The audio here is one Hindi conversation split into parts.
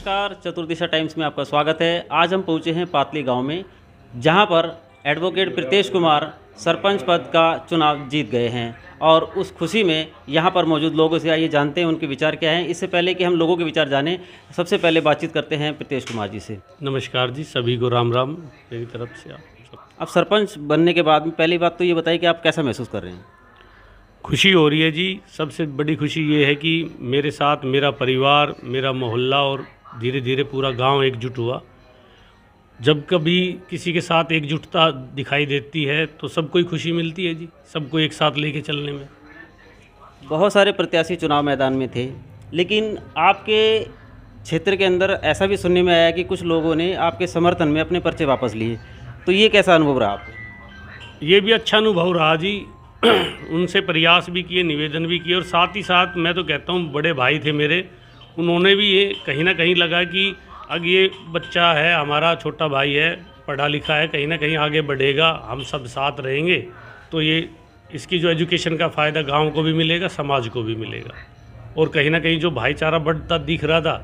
नमस्कार, चतुर्दिशा टाइम्स में आपका स्वागत है। आज हम पहुंचे हैं पातली गांव में, जहां पर एडवोकेट प्रीतेश कुमार सरपंच पद का चुनाव जीत गए हैं और उस खुशी में यहां पर मौजूद लोगों से आइए जानते हैं उनके विचार क्या हैं। इससे पहले कि हम लोगों के विचार जानें, सबसे पहले बातचीत करते हैं प्रीतेश कुमार जी से। नमस्कार जी, सभी को राम राम मेरी तरफ से। अब सरपंच बनने के बाद में पहली बात तो ये बताइए कि आप कैसा महसूस कर रहे हैं? खुशी हो रही है जी। सबसे बड़ी खुशी ये है कि मेरे साथ मेरा परिवार, मेरा मोहल्ला और धीरे धीरे पूरा गांव एकजुट हुआ। जब कभी किसी के साथ एकजुटता दिखाई देती है तो सबको ही खुशी मिलती है जी, सबको एक साथ लेके चलने में। बहुत सारे प्रत्याशी चुनाव मैदान में थे, लेकिन आपके क्षेत्र के अंदर ऐसा भी सुनने में आया कि कुछ लोगों ने आपके समर्थन में अपने पर्चे वापस लिए, तो ये कैसा अनुभव रहा आपको? ये भी अच्छा अनुभव रहा जी। उनसे प्रयास भी किए, निवेदन भी किए और साथ ही साथ मैं तो कहता हूँ बड़े भाई थे मेरे, उन्होंने भी ये कहीं ना कहीं लगा कि अब ये बच्चा है हमारा, छोटा भाई है, पढ़ा लिखा है, कहीं ना कहीं आगे बढ़ेगा, हम सब साथ रहेंगे तो ये इसकी जो एजुकेशन का फ़ायदा गांव को भी मिलेगा, समाज को भी मिलेगा। और कहीं ना कहीं जो भाईचारा बढ़ता दिख रहा था,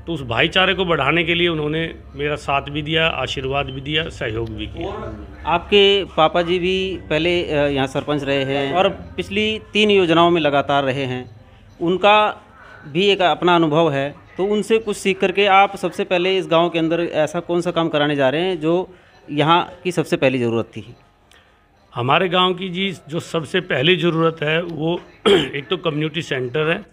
तो उस भाईचारे को बढ़ाने के लिए उन्होंने मेरा साथ भी दिया, आशीर्वाद भी दिया, सहयोग भी किया। आपके पापा जी भी पहले यहाँ सरपंच रहे हैं और पिछली 3 योजनाओं में लगातार रहे हैं, उनका भी एक अपना अनुभव है, तो उनसे कुछ सीख करके आप सबसे पहले इस गांव के अंदर ऐसा कौन सा काम कराने जा रहे हैं जो यहाँ की सबसे पहली ज़रूरत थी? हमारे गांव की जी जो सबसे पहली ज़रूरत है वो एक तो कम्युनिटी सेंटर है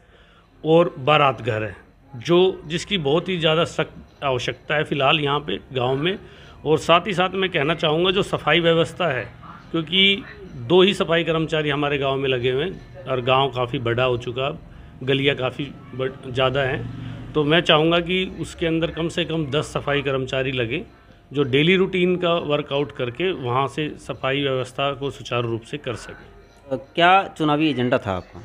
और बारात घर है, जो जिसकी बहुत ही ज़्यादा सख्त आवश्यकता है फ़िलहाल यहाँ पे गांव में। और साथ ही साथ मैं कहना चाहूँगा जो सफाई व्यवस्था है, क्योंकि 2 ही सफाई कर्मचारी हमारे गांव में लगे हुए हैं और गांव काफ़ी बड़ा हो चुका, गलियाँ काफ़ी ज़्यादा हैं, तो मैं चाहूँगा कि उसके अंदर कम से कम 10 सफाई कर्मचारी लगे जो डेली रूटीन का वर्कआउट करके वहाँ से सफाई व्यवस्था को सुचारू रूप से कर सके। क्या चुनावी एजेंडा था आपका?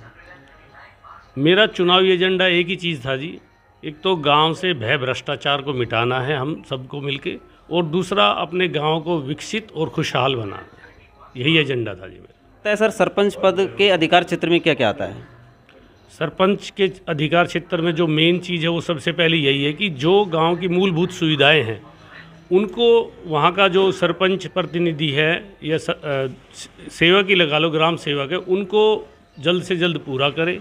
मेरा चुनावी एजेंडा एक ही चीज़ था जी, एक तो गांव से भय भ्रष्टाचार को मिटाना है हम सबको मिलके, और दूसरा अपने गांव को विकसित और खुशहाल बनाना, यही एजेंडा था जी मेरा। तो सर, सरपंच पद के अधिकार क्षेत्र में क्या क्या आता है? सरपंच के अधिकार क्षेत्र में जो मेन चीज़ है वो सबसे पहले यही है कि जो गांव की मूलभूत सुविधाएं हैं उनको वहाँ का जो सरपंच प्रतिनिधि है या सेवक ही लगा लो, ग्राम सेवक है, उनको जल्द से जल्द पूरा करे।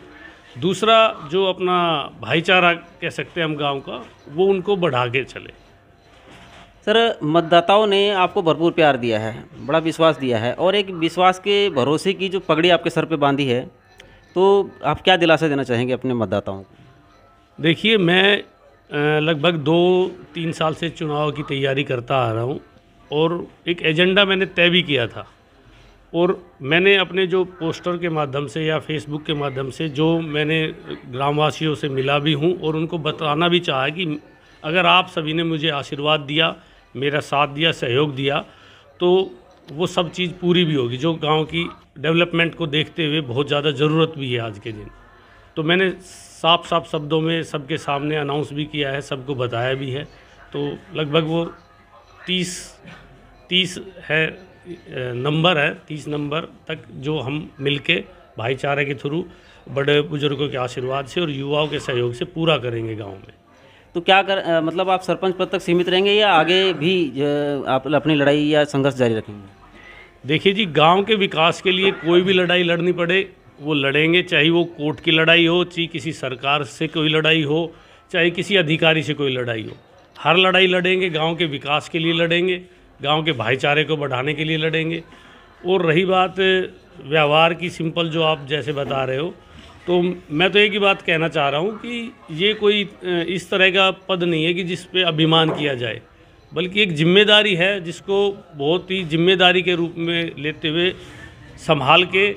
दूसरा जो अपना भाईचारा कह सकते हैं हम गांव का, वो उनको बढ़ा के चले। सर, मतदाताओं ने आपको भरपूर प्यार दिया है, बड़ा विश्वास दिया है, और एक विश्वास के भरोसे की जो पगड़ी आपके सर पे बांधी है, तो आप क्या दिलासा देना चाहेंगे अपने मतदाताओं को? देखिए, मैं लगभग 2-3 साल से चुनाव की तैयारी करता आ रहा हूँ और एक एजेंडा मैंने तय भी किया था, और मैंने अपने जो पोस्टर के माध्यम से या फेसबुक के माध्यम से जो मैंने ग्रामवासियों से मिला भी हूँ और उनको बताना भी चाहा कि अगर आप सभी ने मुझे आशीर्वाद दिया, मेरा साथ दिया, सहयोग दिया, तो वो सब चीज़ पूरी भी होगी जो गांव की डेवलपमेंट को देखते हुए बहुत ज़्यादा ज़रूरत भी है आज के दिन। तो मैंने साफ साफ शब्दों में सबके सामने अनाउंस भी किया है, सबको बताया भी है। तो लगभग वो 30 है नंबर है, 30 नंबर तक जो हम मिलके भाईचारे के थ्रू बड़े बुजुर्गों के आशीर्वाद से और युवाओं के सहयोग से पूरा करेंगे गांव में। तो क्या मतलब आप सरपंच पद तक सीमित रहेंगे या आगे भी आप अपनी लड़ाई या संघर्ष जारी रखेंगे? देखिए जी, गांव के विकास के लिए कोई भी लड़ाई लड़नी पड़े वो लड़ेंगे, चाहे वो कोर्ट की लड़ाई हो, चाहे किसी सरकार से कोई लड़ाई हो, चाहे किसी अधिकारी से कोई लड़ाई हो, हर लड़ाई लड़ेंगे। गांव के विकास के लिए लड़ेंगे, गांव के भाईचारे को बढ़ाने के लिए लड़ेंगे। और रही बात व्यवहार की, सिंपल जो आप जैसे बता रहे हो, तो मैं तो एक ही बात कहना चाह रहा हूँ कि ये कोई इस तरह का पद नहीं है कि जिस पे अभिमान किया जाए, बल्कि एक जिम्मेदारी है जिसको बहुत ही जिम्मेदारी के रूप में लेते हुए संभाल के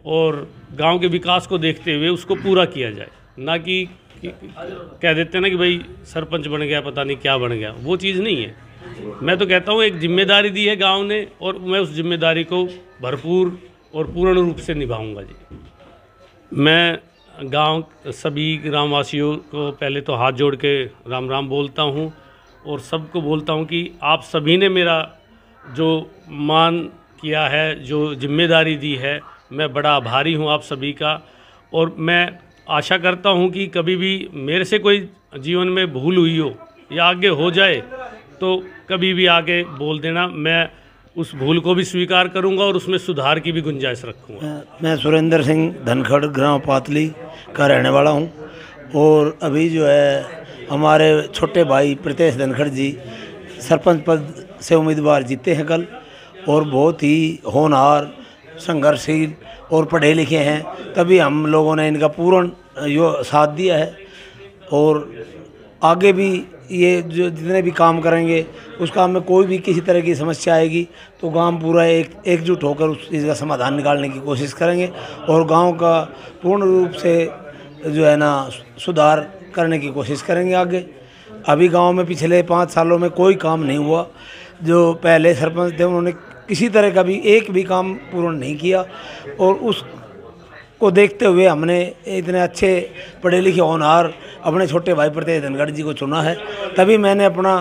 और गांव के विकास को देखते हुए उसको पूरा किया जाए, ना कि कह देते हैं ना कि भाई सरपंच बन गया पता नहीं क्या बन गया, वो चीज़ नहीं है। मैं तो कहता हूँ एक जिम्मेदारी दी है गांव ने और मैं उस जिम्मेदारी को भरपूर और पूर्ण रूप से निभाऊंगा जी। मैं गांव सभी ग्रामवासियों को पहले तो हाथ जोड़ के राम राम बोलता हूं और सबको बोलता हूं कि आप सभी ने मेरा जो मान किया है, जो जिम्मेदारी दी है, मैं बड़ा आभारी हूं आप सभी का। और मैं आशा करता हूं कि कभी भी मेरे से कोई जीवन में भूल हुई हो या आगे हो जाए तो कभी भी आगे बोल देना, मैं उस भूल को भी स्वीकार करूंगा और उसमें सुधार की भी गुंजाइश रखूंगा। मैं सुरेंद्र सिंह धनखड़ ग्राम पातली का रहने वाला हूं और अभी जो है हमारे छोटे भाई प्रीतेश धनखड़ जी सरपंच पद से उम्मीदवार जीते हैं कल, और बहुत ही होनहार, संघर्षशील और पढ़े लिखे हैं, तभी हम लोगों ने इनका पूर्ण साथ दिया है। और आगे भी ये जो जितने भी काम करेंगे उस काम में कोई भी किसी तरह की समस्या आएगी तो गांव पूरा एकजुट होकर उस चीज़ का समाधान निकालने की कोशिश करेंगे और गांव का पूर्ण रूप से जो है ना सुधार करने की कोशिश करेंगे आगे। अभी गांव में पिछले 5 सालों में कोई काम नहीं हुआ। जो पहले सरपंच थे उन्होंने किसी तरह का भी एक भी काम पूर्ण नहीं किया, और उसको देखते हुए हमने इतने अच्छे पढ़े लिखे होनहार अपने छोटे भाई प्रीतेश धनखड़ जी को चुना है। तभी मैंने अपना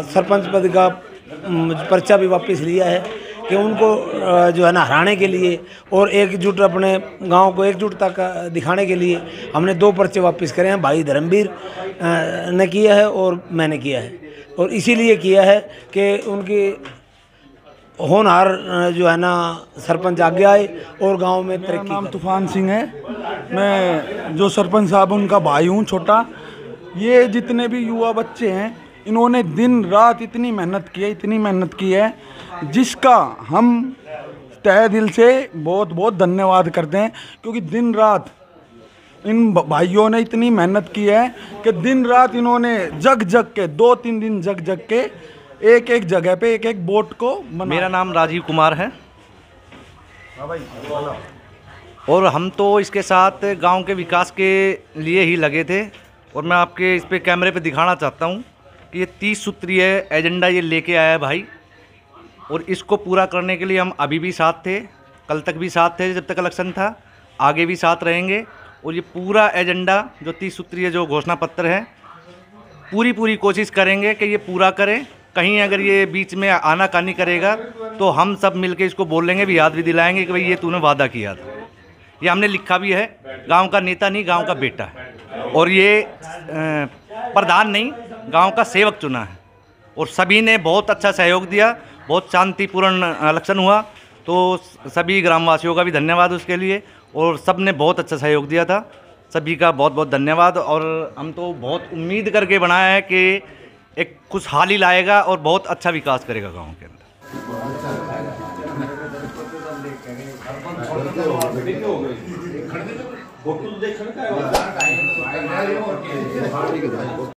सरपंच पद का पर्चा भी वापस लिया है कि उनको जो है ना हराने के लिए और एकजुट अपने गांव को एकजुटता का दिखाने के लिए हमने 2 पर्चे वापस करे हैं। भाई धर्मवीर ने किया है और मैंने किया है, और इसीलिए किया है कि उनकी होनहार जो है ना सरपंच आगे आए और गांव में मेरा नाम तूफान सिंह है। मैं जो सरपंच साहब उनका भाई हूँ छोटा। ये जितने भी युवा बच्चे हैं इन्होंने दिन रात इतनी मेहनत की है जिसका हम तहे दिल से बहुत बहुत धन्यवाद करते हैं, क्योंकि दिन रात इन भाइयों ने इतनी मेहनत की है कि दिन रात इन्होंने जग के 2-3 दिन जग के एक जगह पे एक बोट को बना। मेरा नाम राजीव कुमार है और हम तो इसके साथ गांव के विकास के लिए ही लगे थे, और मैं आपके इस पे कैमरे पे दिखाना चाहता हूं कि ये 30 सूत्रीय एजेंडा ये लेके आया है भाई, और इसको पूरा करने के लिए हम अभी भी साथ थे, कल तक भी साथ थे जब तक इलेक्शन था, आगे भी साथ रहेंगे। और ये पूरा एजेंडा जो 30 सूत्रीय जो घोषणा पत्र है पूरी कोशिश करेंगे कि ये पूरा करें। कहीं अगर ये बीच में आनाकानी करेगा तो हम सब मिलके इसको बोल लेंगे भी, याद भी दिलाएंगे कि भाई ये तूने वादा किया था। ये हमने लिखा भी है, गांव का नेता नहीं गांव का बेटा है, और ये प्रधान नहीं गांव का सेवक चुना है, और सभी ने बहुत अच्छा सहयोग दिया, बहुत शांतिपूर्ण इलेक्शन हुआ। तो सभी ग्रामवासियों का भी धन्यवाद उसके लिए, और सब ने बहुत अच्छा सहयोग दिया था, सभी का बहुत बहुत धन्यवाद। और हम तो बहुत उम्मीद करके बनाया है कि एक खुशहाली लाएगा और बहुत अच्छा विकास करेगा गांव के अंदर।